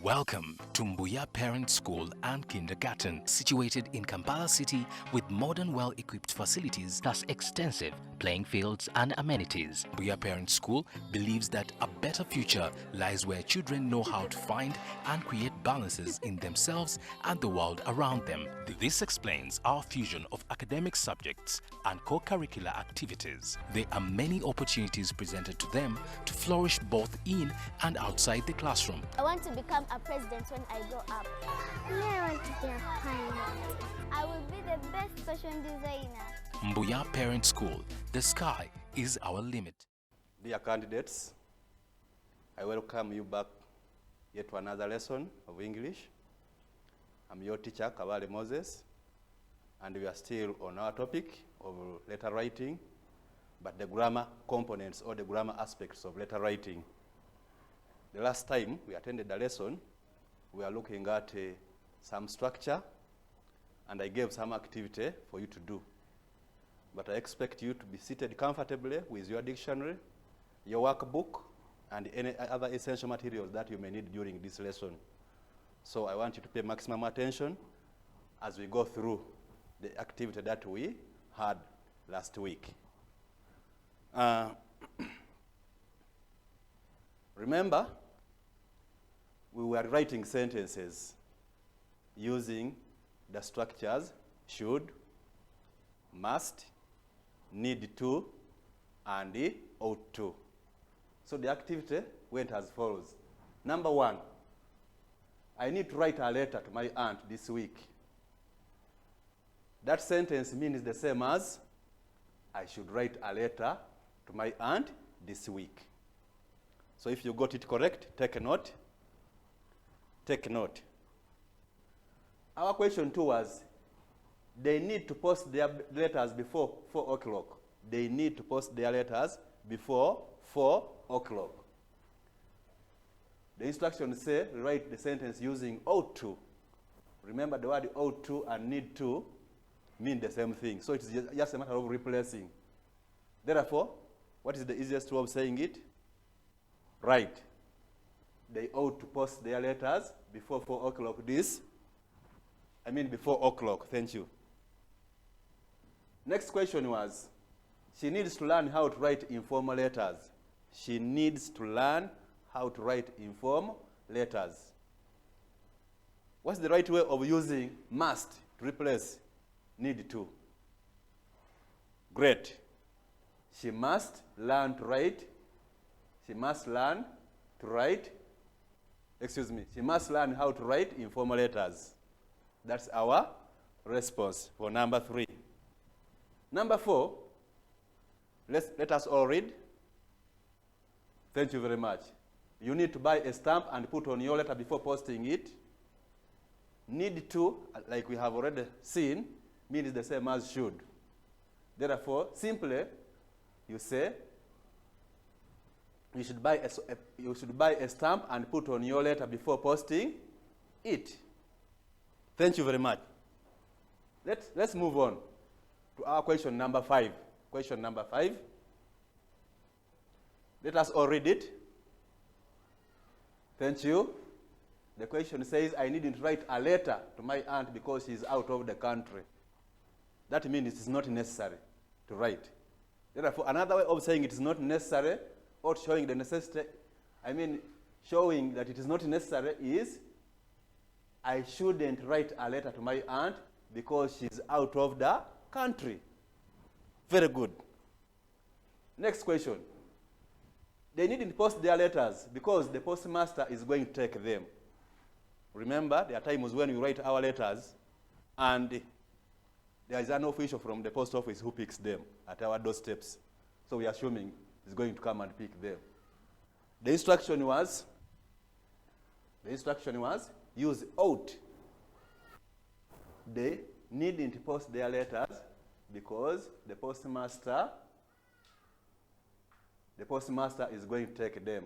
Welcome to Moya Parent School and Kindergarten, situated in Kampala City with modern, well-equipped facilities plus extensive playing fields and amenities. Moya Parent School believes that a better future lies where children know how to find and create balances in themselves and the world around them. This explains our fusion of academic subjects and co-curricular activities. There are many opportunities presented to them to flourish both in and outside the classroom. I want to become a president when I grow up. I want to be a pilot. I will be the best fashion designer. Moya Parent School, the sky is our limit. Dear candidates, I welcome you back yet to another lesson of English. I'm your teacher, Kabale Moses, and we are still on our topic of letter writing, but the grammar components or the grammar aspects of letter writing. The last time we attended the lesson, we are looking at some structure, and I gave some activity for you to do. But I expect you to be seated comfortably with your dictionary, your workbook, and any other essential materials that you may need during this lesson. So I want you to pay maximum attention as we go through the activity that we had last week. Remember, we were writing sentences using the structures should, must, need to, and ought to. So the activity went as follows. Number one, I need to write a letter to my aunt this week. That sentence means the same as I should write a letter to my aunt this week. So if you got it correct, take a note. Take note. Our question 2 was, they need to post their letters before 4 o'clock. They need to post their letters before 4 o'clock. The instructions say, write the sentence using ought to. Remember, the word ought to and need to mean the same thing. So it's just a matter of replacing. Therefore, what is the easiest way of saying it? Right. They ought to post their letters before 4 o'clock before o'clock. Thank you. Next question was, she needs to learn how to write informal letters. She needs to learn how to write informal letters. What's the right way of using must to replace need to? Great. She must learn to write. She must learn how to write informal letters. That's our response for number 3. Number 4, let us all read. Thank you very much. You need to buy a stamp and put on your letter before posting it. Need to, like we have already seen, means the same as should. Therefore, simply, you say, you should buy a stamp and put on your letter before posting it. Thank you very much. Let's move on to our question number 5. Question number 5. Let us all read it. Thank you. The question says, I needn't write a letter to my aunt because she's out of the country. That means it is not necessary to write. Therefore, another way of saying it is not necessary, or showing the necessity, showing that it is not necessary is, I shouldn't write a letter to my aunt because she's out of the country. Very good. Next question. They needn't post their letters because the postmaster is going to take them. Remember, there are times when we write our letters and there is an official from the post office who picks them at our doorsteps. So we are assuming he's going to come and pick them. The instruction was use ought. They needn't post their letters because the postmaster is going to take them.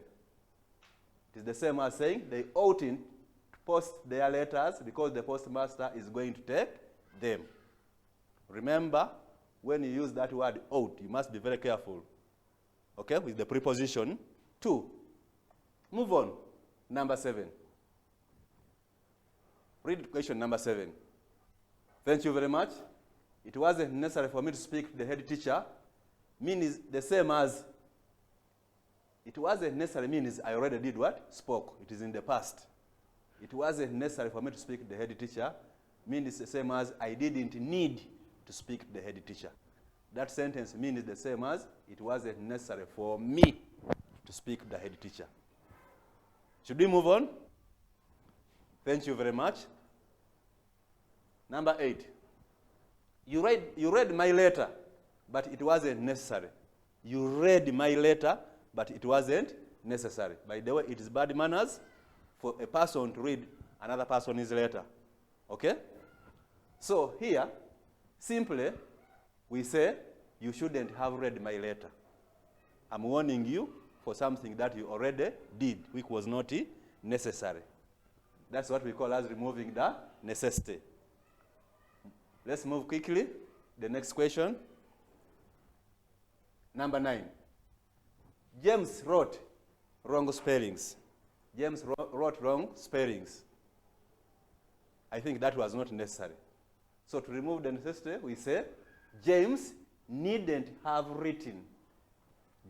It is the same as saying they oughtn't to post their letters because the postmaster is going to take them. Remember, when you use that word ought, you must be very careful. Okay, with the preposition to. Move on. Number 7. Read question number 7. Thank you very much. It wasn't necessary for me to speak to the head teacher. Means the same as it wasn't necessary means I already did what? Spoke. It is in the past. It wasn't necessary for me to speak to the head teacher. Means it's the same as I didn't need to speak to the head teacher. That sentence means the same as it wasn't necessary for me to speak to the head teacher. Should we move on? Thank you very much. Number 8. You read my letter, but it wasn't necessary. You read my letter, but it wasn't necessary. By the way, it is bad manners for a person to read another person's letter. Okay? So here, simply, we say, you shouldn't have read my letter. I'm warning you for something that you already did, which was not necessary. That's what we call as removing the necessity. Let's move quickly. The next question. Number 9. James wrote wrong spellings. James wrote wrong spellings. I think that was not necessary. So to remove the necessity, we say, James needn't have written.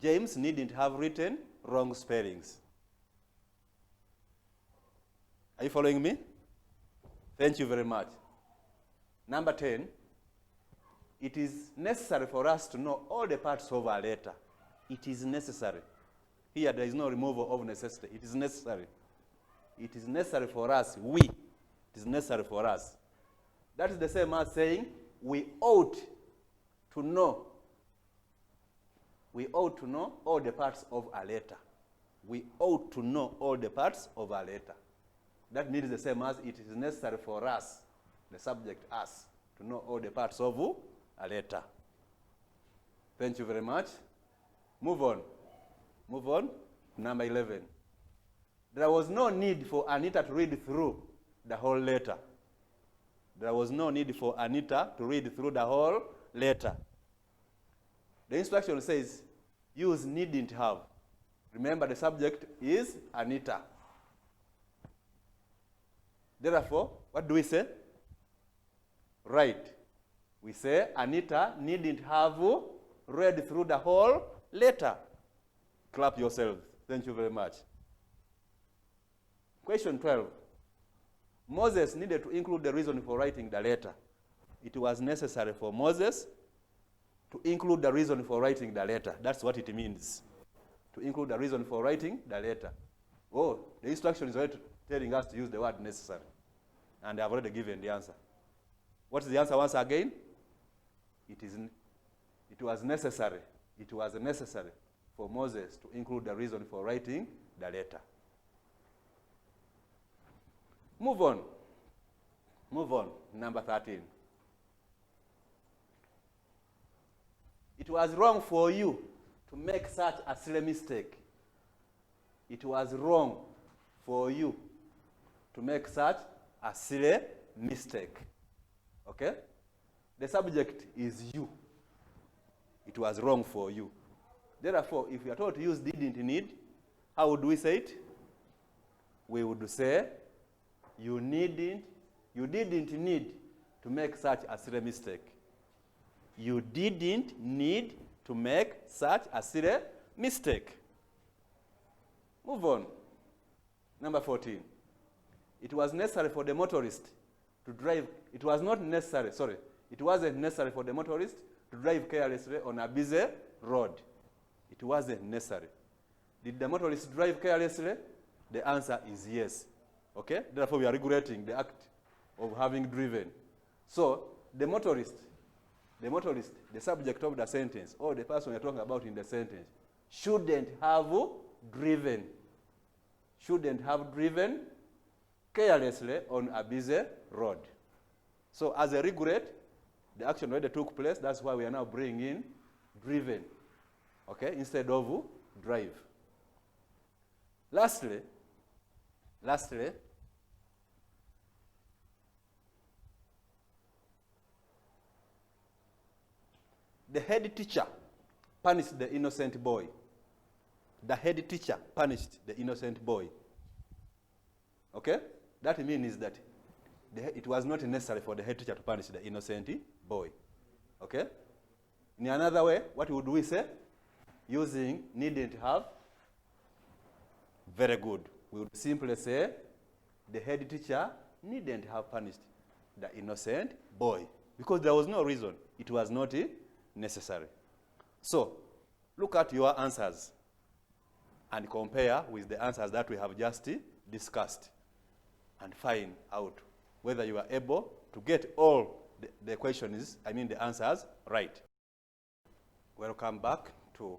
James needn't have written wrong spellings. Are you following me? Thank you very much. Number 10, it is necessary for us to know all the parts of our letter. It is necessary. Here there is no removal of necessity. It is necessary. It is necessary for us. It is necessary for us. That is the same as saying we ought to know. We ought to know all the parts of a letter. We ought to know all the parts of a letter. That means the same as it is necessary for us, the subject us, to know all the parts of a letter. Thank you very much. Move on. Move on. Number 11. There was no need for Anita to read through the whole letter. There was no need for Anita to read through the whole letter. The instruction says, use needn't have. Remember, the subject is Anita. Therefore, what do we say? Right. We say, Anita needn't have read through the whole letter. Clap yourself. Thank you very much. Question 12. Moses needed to include the reason for writing the letter. It was necessary for Moses to include the reason for writing the letter. That's what it means. To include the reason for writing the letter. Oh, the instruction is already telling us to use the word necessary. And I've already given the answer. What is the answer once again? It was necessary. It was necessary for Moses to include the reason for writing the letter. Move on. Move on. Number 13. It was wrong for you to make such a silly mistake. It was wrong for you to make such a silly mistake. Okay? The subject is you. It was wrong for you. Therefore, if we are told to use didn't need, how would we say it? We would say, you didn't need to make such a silly mistake. You didn't need to make such a silly mistake. Move on. Number 14. It was necessary for the motorist to drive. It was not necessary, sorry. It wasn't necessary for the motorist to drive carelessly on a busy road. It wasn't necessary. Did the motorist drive carelessly? The answer is yes. Okay? Therefore, we are regulating the act of having driven. So, the motorist, the subject of the sentence, or the person you're talking about in the sentence, shouldn't have driven. Shouldn't have driven carelessly on a busy road. So, as a regret, the action already took place. That's why we are now bringing in driven, okay, instead of drive. Lastly, the head teacher punished the innocent boy. The head teacher punished the innocent boy. Okay? That means that it was not necessary for the head teacher to punish the innocent boy. Okay? In another way, what would we say? Using needn't have, very good. We would simply say the head teacher needn't have punished the innocent boy because there was no reason. It was not necessary. So, look at your answers and compare with the answers that we have just discussed and find out whether you are able to get all the questions, the answers right. Welcome back to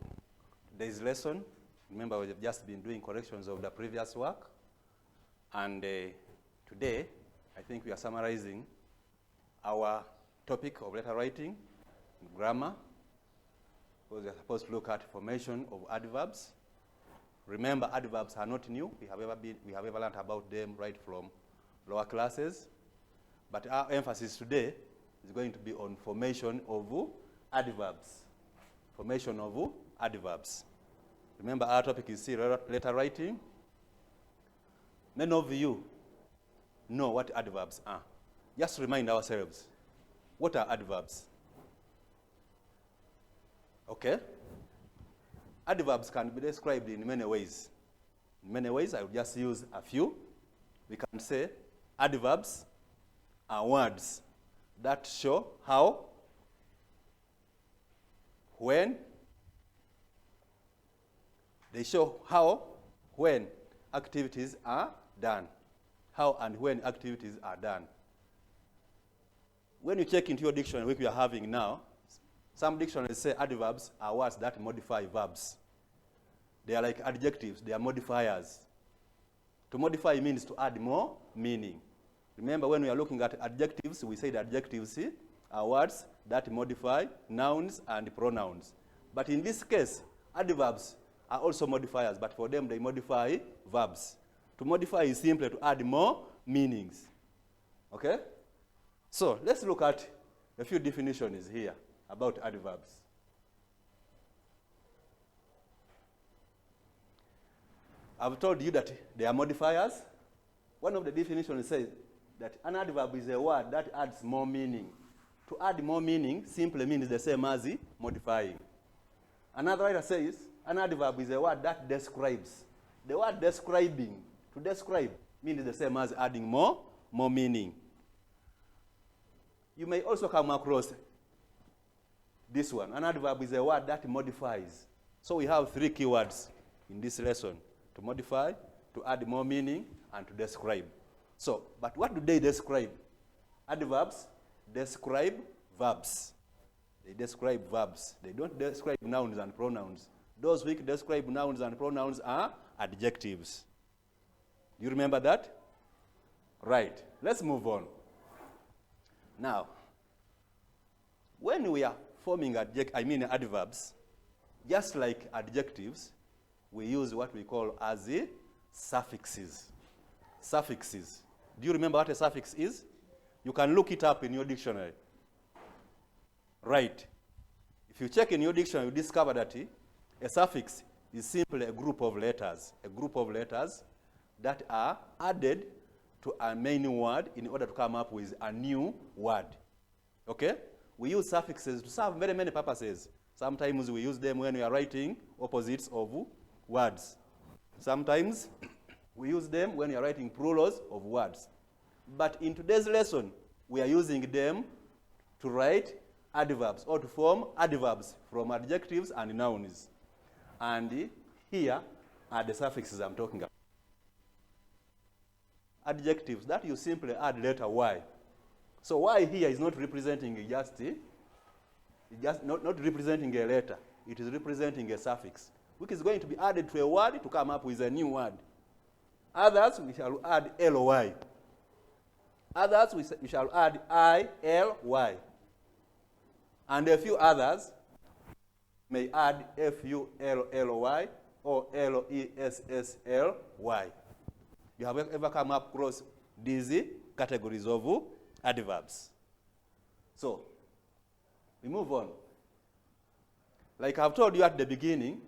today's lesson. Remember, we've just been doing corrections of the previous work. And today, I think we are summarizing our topic of letter writing, grammar, because we are supposed to look at formation of adverbs. Remember, adverbs are not new. We have ever learned about them right from lower classes. But our emphasis today is going to be on formation of adverbs. Formation of adverbs. Remember, our topic is still letter writing. Many of you know what adverbs are. Just remind ourselves, what are adverbs? Okay? Adverbs can be described in many ways. In many ways, I will just use a few. We can say adverbs are words that show how, when. They show how, when activities are done. How and when activities are done. When you check into your dictionary, which we are having now, some dictionaries say adverbs are words that modify verbs. They are like adjectives. They are modifiers. To modify means to add more meaning. Remember, when we are looking at adjectives, we say that adjectives are words that modify nouns and pronouns. But in this case, adverbs are also modifiers, but for them they modify verbs. To modify is simply to add more meanings. Okay? So let's look at a few definitions here about adverbs. I've told you that they are modifiers. One of the definitions says that an adverb is a word that adds more meaning. To add more meaning simply means the same as modifying. Another writer says an adverb is a word that describes. The word describing, to describe, means the same as adding more meaning. You may also come across this one. An adverb is a word that modifies. So we have three keywords in this lesson: to modify, to add more meaning, and to describe. So, but what do they describe? Adverbs describe verbs. They describe verbs. They don't describe nouns and pronouns. Those which describe nouns and pronouns are adjectives. Do you remember that? Right. Let's move on. Now, when we are forming adverbs, just like adjectives, we use what we call as suffixes. Suffixes. Do you remember what a suffix is? You can look it up in your dictionary. Right. If you check in your dictionary, you discover that a suffix is simply a group of letters. A group of letters that are added to a main word in order to come up with a new word. Okay? We use suffixes to serve very many purposes. Sometimes we use them when we are writing opposites of words. Sometimes we use them when we are writing plurals of words. But in today's lesson, we are using them to write adverbs or to form adverbs from adjectives and nouns. And here are the suffixes I'm talking about. Adjectives that you simply add letter Y. So Y here is not representing not representing a letter. It is representing a suffix, which is going to be added to a word to come up with a new word. Others, we shall add ly. Others, we shall add ily. And a few others may add fully or lessly. You have ever come up across these categories of adverbs. So, we move on. Like I've told you at the beginning,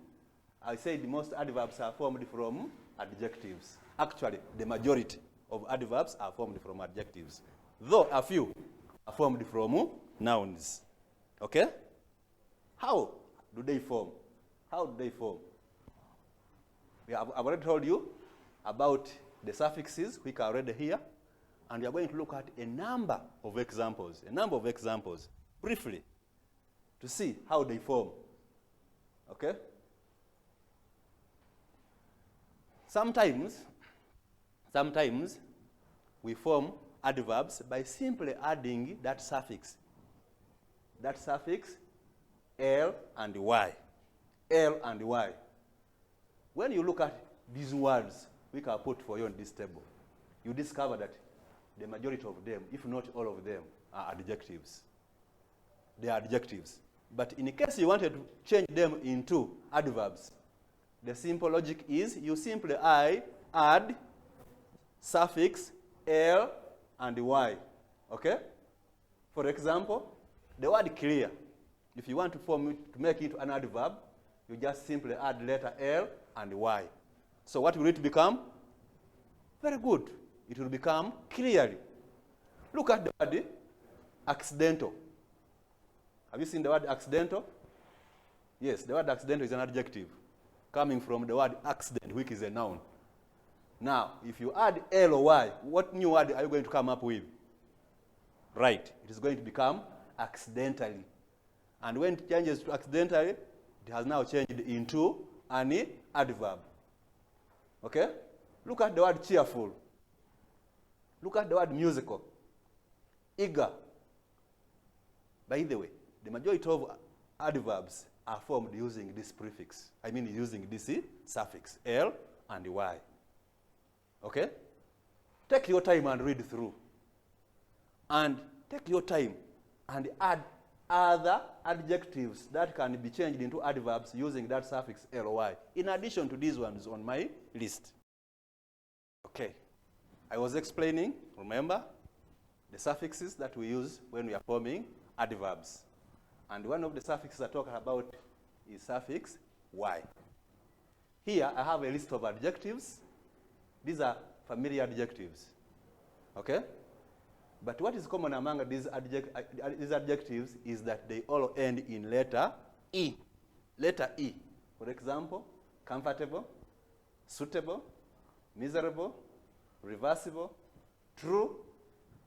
I said most adverbs are formed from adjectives. Actually, the majority of adverbs are formed from adjectives, though a few are formed from nouns. Okay? How do they form? How do they form? I've already told you about the suffixes, which are already here, and we are going to look at a number of examples, briefly, to see how they form. Okay? Sometimes we form adverbs by simply adding that suffix L and Y. L and Y. When you look at these words which are put for you on this table, you discover that the majority of them, if not all of them, are adjectives. They are adjectives. But in case you wanted to change them into adverbs, the simple logic is you simply add suffix L and Y. Okay? For example, the word clear. If you want to make it an adverb, you just simply add letter L and Y. So what will it become? Very good. It will become clearly. Look at the word accidental. Have you seen the word accidental? Yes, the word accidental is an adjective coming from the word accident, which is a noun. Now, if you add L or Y, what new word are you going to come up with? Right. It is going to become accidentally. And when it changes to accidentally, it has now changed into an adverb. Okay? Look at the word cheerful. Look at the word musical. Eager. By the way, the majority of adverbs are formed using this prefix. I mean using this suffix, L and Y. Okay? Take your time and read through. And take your time and add other adjectives that can be changed into adverbs using that suffix ly, in addition to these ones on my list. Okay. I was explaining, remember, the suffixes that we use when we are forming adverbs. And one of the suffixes I talk about is suffix y. Here I have a list of adjectives. These are familiar adjectives. Okay? But what is common among these adjectives is that they all end in letter E. Letter E. For example, comfortable, suitable, miserable, reversible, true,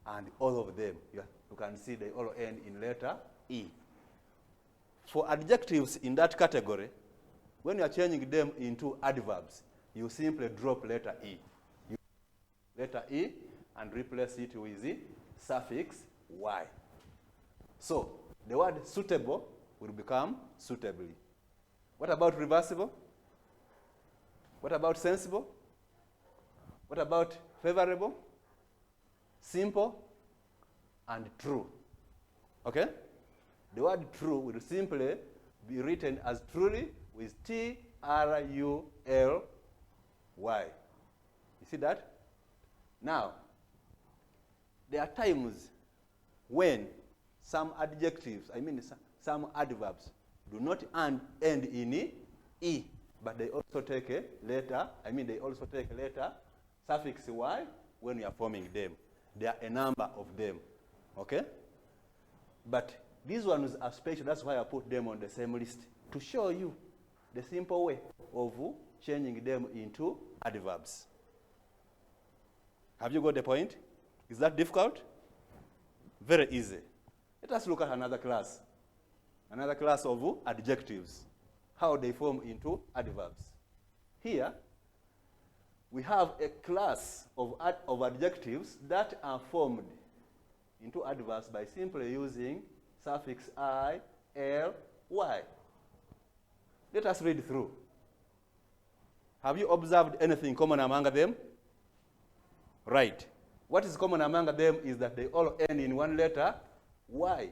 and all of them. You can see they all end in letter E. For adjectives in that category, when you are changing them into adverbs, you simply drop letter E. You letter E and replace it with the suffix y. So the word suitable will become suitably. What about reversible? What about sensible? What about favorable? Simple and true. Okay? The word true will simply be written as truly with T-R-U-L-Y. You see that? Now, there are times when some adjectives, some adverbs, do not end in E, but they also take a letter, suffix Y when we are forming them. There are a number of them, okay? But these ones are special, that's why I put them on the same list, to show you the simple way of changing them into adverbs. Have you got the point? Is that difficult? Very easy. Let us look at another class of adjectives, how they form into adverbs. Here, we have a class of adjectives that are formed into adverbs by simply using suffix I, L, Y. Let us read through. Have you observed anything common among them? Right. What is common among them is that they all end in one letter, Y.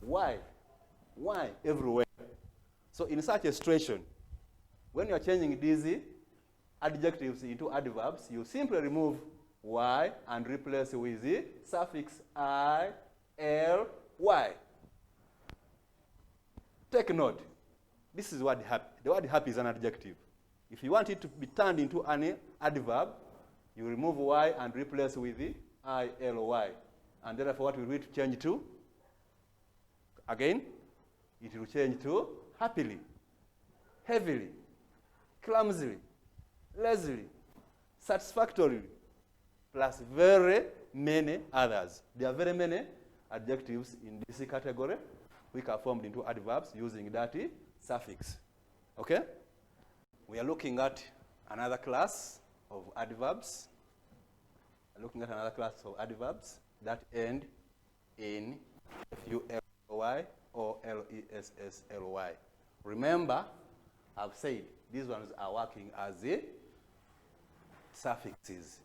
Y. Y everywhere. So in such a situation, when you are changing these adjectives into adverbs, you simply remove Y and replace with the suffix I, L, Y. Take note. This is word happy. The word happy is an adjective. If you want it to be turned into an adverb, You remove Y and replace with the ILY. And therefore, what will it change to? Again, it will change to happily, heavily, clumsily, lazily, satisfactorily, plus very many others. There are very many adjectives in this category which are formed into adverbs using that suffix. Okay? We are looking at another class of adverbs. That end in FULY or LESSLY. Remember, I've said these ones are working as the suffixes.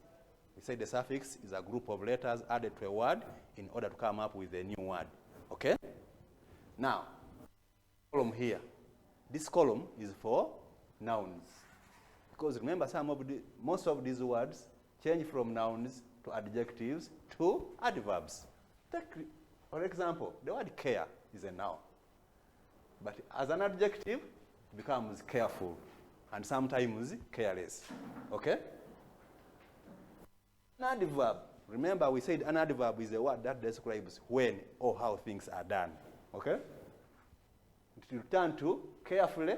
We say the suffix is a group of letters added to a word in order to come up with a new word. Okay? Now, column here. This column is for nouns. Because remember, most of these words change from nouns to adjectives to adverbs. Take, for example, the word care is a noun. But as an adjective, it becomes careful and sometimes careless. Okay? An adverb. Remember, we said an adverb is a word that describes when or how things are done. Okay? It will turn to carefully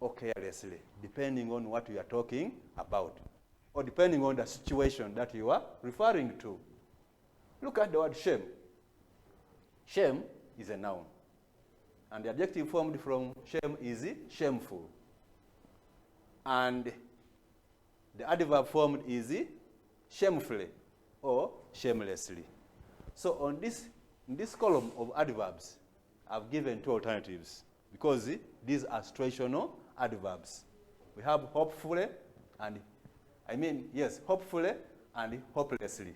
or carelessly, depending on what you are talking about, or depending on the situation that you are referring to. Look at the word shame. Shame is a noun. And the adjective formed from shame is shameful. And the adverb formed is shamefully or shamelessly. So on in this column of adverbs, I've given two alternatives because these are situational adverbs. We have hopefully and, hopefully and hopelessly.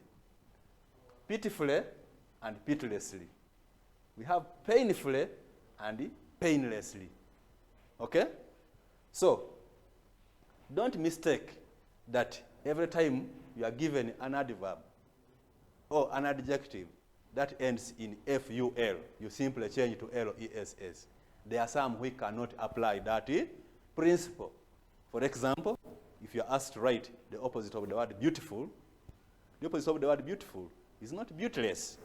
Pitifully and pitilessly. We have painfully and painlessly. Okay? So, don't mistake that every time you are given an adverb or an adjective that ends in FUL, you simply change to LESS. There are some who cannot apply that principle. For example, if you are asked to write the opposite of the word beautiful, the opposite of the word beautiful is not beautiless,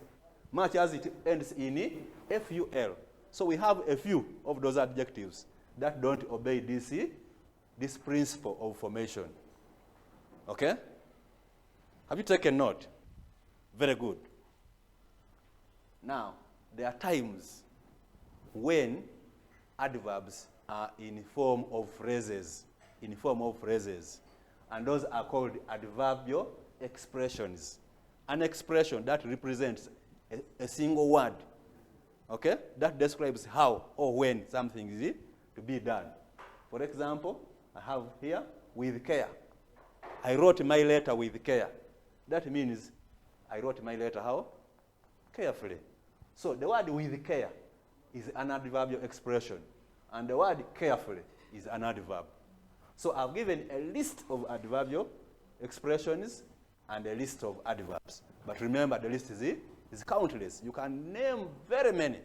much as it ends in FUL. So we have a few of those adjectives that don't obey this principle of formation. Okay? Have you taken note? Very good. Now, there are times when adverbs are in form of phrases, and those are called adverbial expressions. An expression that represents a single word, okay, that describes how or when something is to be done. For example, I have here, with care. I wrote my letter with care. That means I wrote my letter how? Carefully. So the word with care is an adverbial expression, and the word carefully is an adverb. So I've given a list of adverbial expressions and a list of adverbs. But remember, the list is countless. You can name very many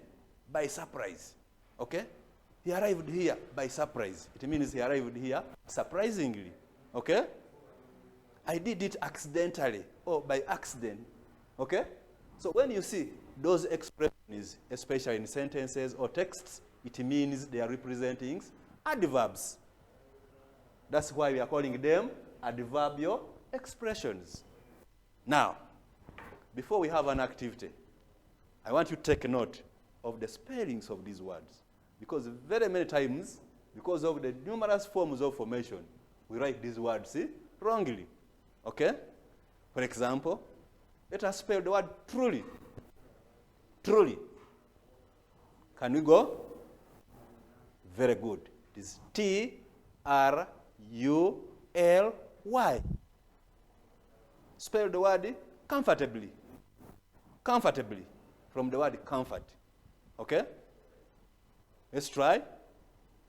by surprise. Okay? He arrived here by surprise. It means he arrived here surprisingly. Okay? I did it accidentally or by accident. Okay? So when you see those expressions, especially in sentences or texts, it means they are representing adverbs. That's why we are calling them adverbial expressions. Now, before we have an activity, I want you to take note of the spellings of these words. Because very many times, because of the numerous forms of formation, we write these words wrongly. Okay? For example, let us spell the word truly. Truly. Can we go? Very good. It is T-R-U-L-Y. Spell the word comfortably. Comfortably. From the word comfort. Okay? Let's try.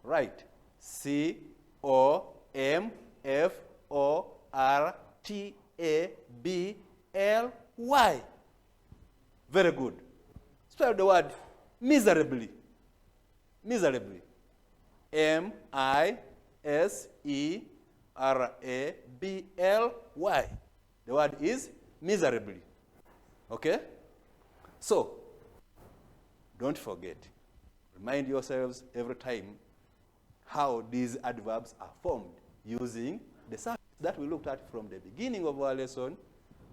Right. C-O-M-F-O-R-T-A-B-L-Y. Very good. Spell the word miserably. Miserably. M-I-S-E-R-A-B-L-Y. The word is miserably. Okay? So, don't forget. Remind yourselves every time how these adverbs are formed using the suffix that we looked at from the beginning of our lesson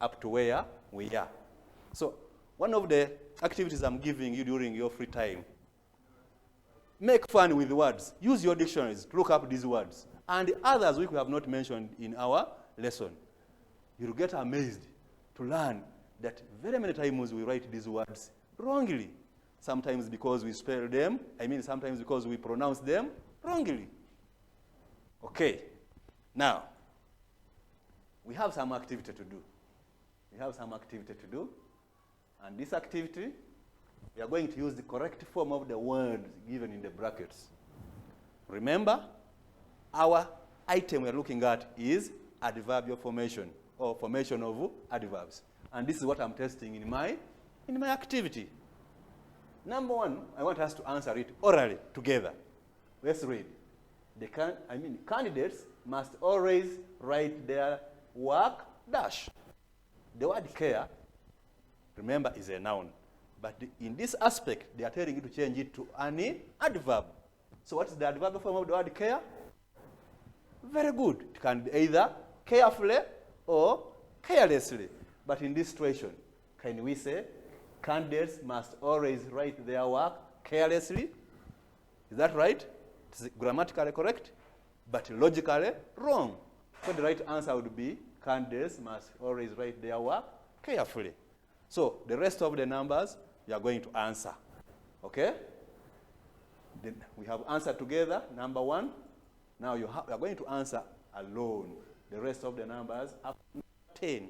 up to where we are. So, one of the activities I'm giving you during your free time, make fun with words. Use your dictionaries to look up these words. And others which we have not mentioned in our lesson. You'll get amazed to learn that very many times we write these words wrongly. Sometimes because we spell them, sometimes because we pronounce them wrongly. Okay, now, we have some activity to do. And this activity, we are going to use the correct form of the words given in the brackets. Remember, our item we are looking at is adverbial formation, or formation of adverbs. And this is what I'm testing in my activity. Number one, I want us to answer it orally together. Let's read. Candidates must always write their work dash. The word care, remember, is a noun. But in this aspect, they are telling you to change it to an adverb. So what is the adverbial form of the word care? Very good. It can be either carefully or carelessly. But in this situation, can we say candidates must always write their work carelessly? Is that right? It's grammatically correct, but logically wrong. So the right answer would be candidates must always write their work carefully. So the rest of the numbers you are going to answer. Okay? Then we have answered together, number one. Now you are going to answer alone. The rest of the numbers up to 10.